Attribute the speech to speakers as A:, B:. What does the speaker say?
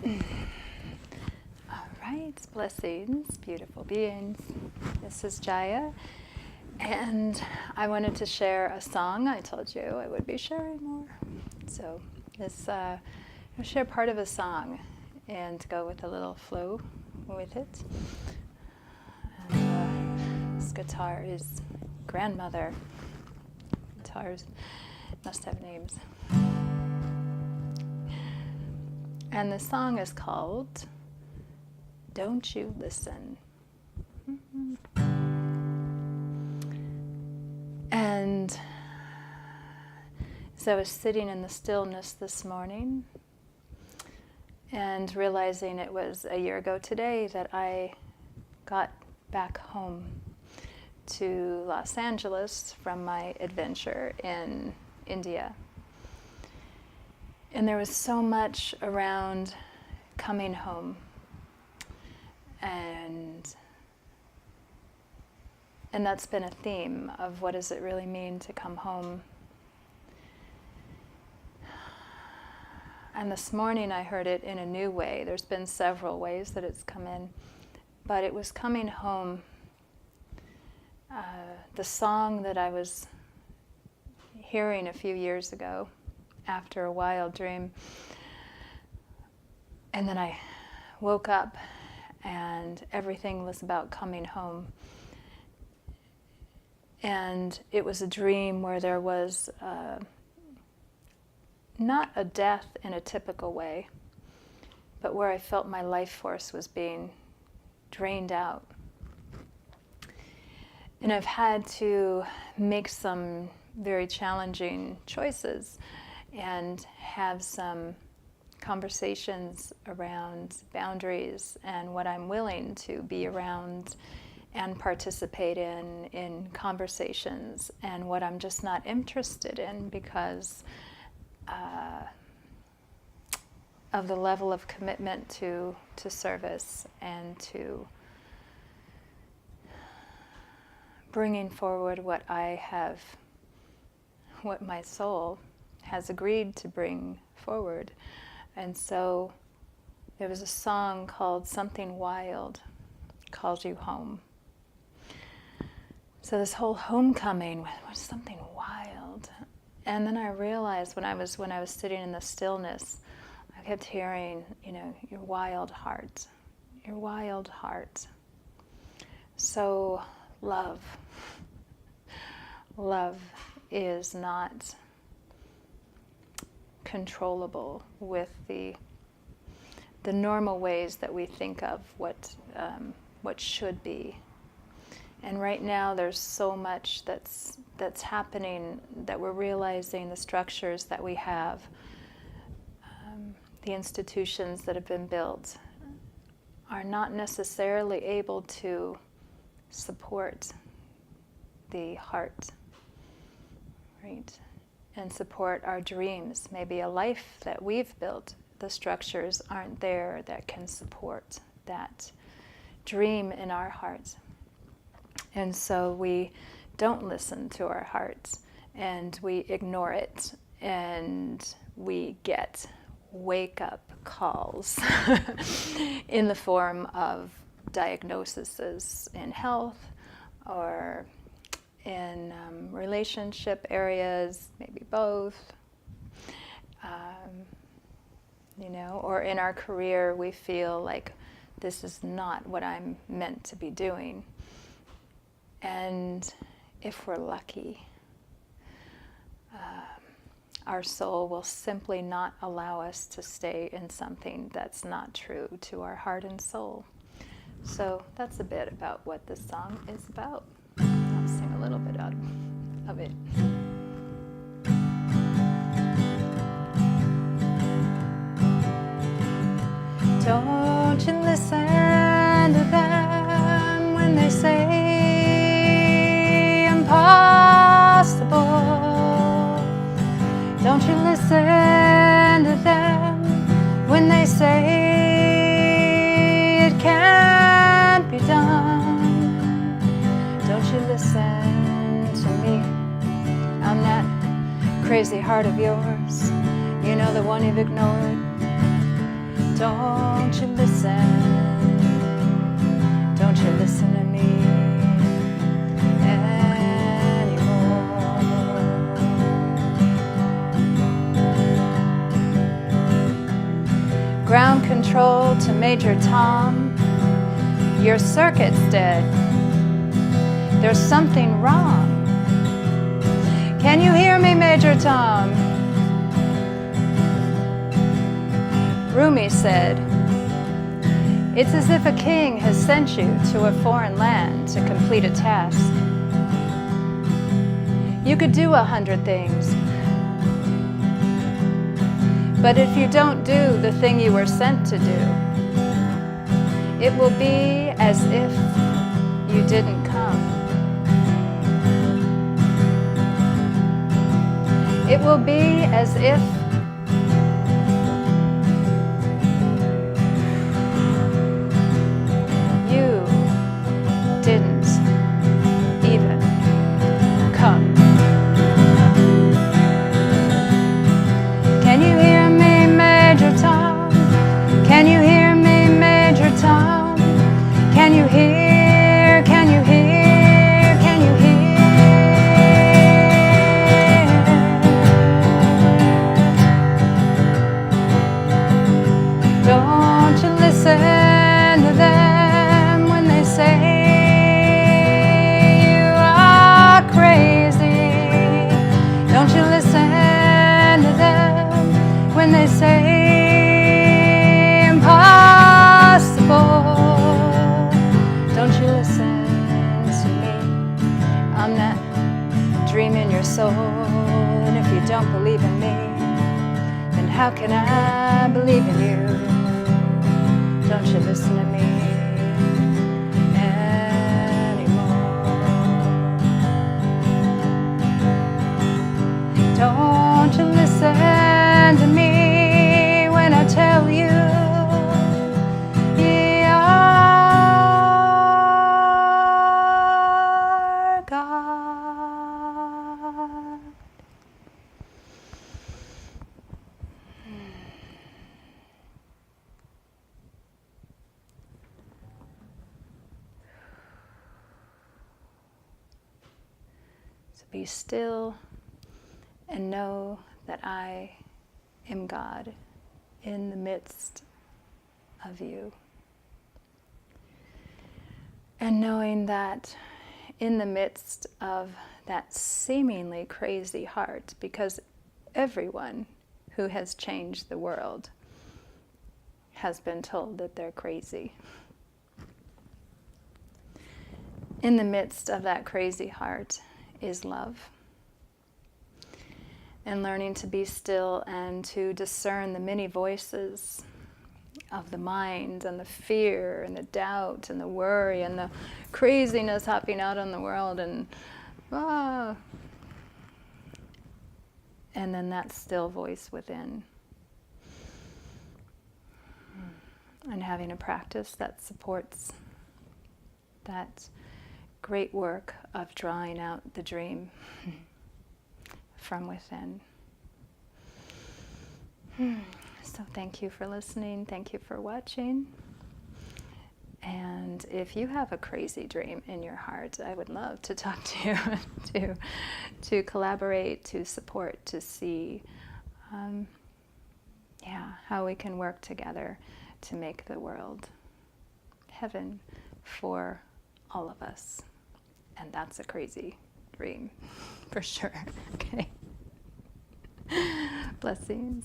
A: All right, blessings, beautiful beings. This is Jaia, and I wanted to share a song. I told you I would be sharing more. So I'll share part of a song and go with a little flow with it. And this guitar is grandmother. Guitars must have names. And the song is called Don't You Listen. And as I was sitting in the stillness this morning and realizing it was a year ago today that I got back home to Los Angeles from my adventure in India. And there was so much around coming home and that's been a theme of what does it really mean to come home. And this morning I heard it in a new way. There's been several ways that it's come in, but it was coming home. The song that I was hearing a few years ago after a wild dream, and then I woke up and everything was about coming home. And it was a dream where there was not a death in a typical way, but where I felt my life force was being drained out. And I've had to make some very challenging choices and have some conversations around boundaries and what I'm willing to be around and participate in conversations, and what I'm just not interested in because of the level of commitment to service and to bringing forward what my soul has agreed to bring forward. And so there was a song called Something Wild Calls You Home. So this whole homecoming was something wild. And then I realized when I was sitting in the stillness, I kept hearing, your wild heart, your wild heart. So love is not controllable with the normal ways that we think of what should be. And right now there's so much that's happening that we're realizing the structures that we have, the institutions that have been built are not necessarily able to support the heart, right? And support our dreams. Maybe a life that we've built, the structures aren't there that can support that dream in our hearts. And so we don't listen to our hearts, and we ignore it, and we get wake-up calls in the form of diagnoses in health or in relationship areas, maybe both, or in our career we feel like this is not what I'm meant to be doing. And if we're lucky, our soul will simply not allow us to stay in something that's not true to our heart and soul. So that's a bit about what this song is about. I'll sing a little bit out of it. Don't you listen to them when they say impossible. Don't you listen to them when they say it can't be done. Don't you listen to me. I'm that crazy heart of yours, the one you've ignored. Don't you listen? Don't you listen to me anymore? Ground control to Major Tom. Your circuit's dead. There's something wrong. Can you hear me, Major Tom? Rumi said, it's as if a king has sent you to a foreign land to complete a task. You could do 100 things, but if you don't do the thing you were sent to do, it will be as if you didn't come. It will be as if you didn't even come. Can you hear me, Major Tom? Can you hear me, Major Tom? Can you hear, can you hear, can you hear? Don't you listen to them when they say you are crazy. Don't you listen to them when they say impossible. Don't you listen to me. I'm that dream in your soul. And if you don't believe in me, then how can I believe in you? Don't you listen to me anymore. Don't you listen to me when I tell you you are God. So be still and know that I am God in the midst of you. And knowing that in the midst of that seemingly crazy heart, because everyone who has changed the world has been told that they're crazy. In the midst of that crazy heart is love. And learning to be still and to discern the many voices of the mind and the fear and the doubt and the worry and the craziness hopping out in the world and then that still voice within. And having a practice that supports that great work of drawing out the dream from within. So thank you for listening. Thank you for watching. And if you have a crazy dream in your heart, I would love to talk to you, to collaborate, to support, to see how we can work together to make the world heaven for all of us. And that's a crazy dream, for sure. Okay. Blessings.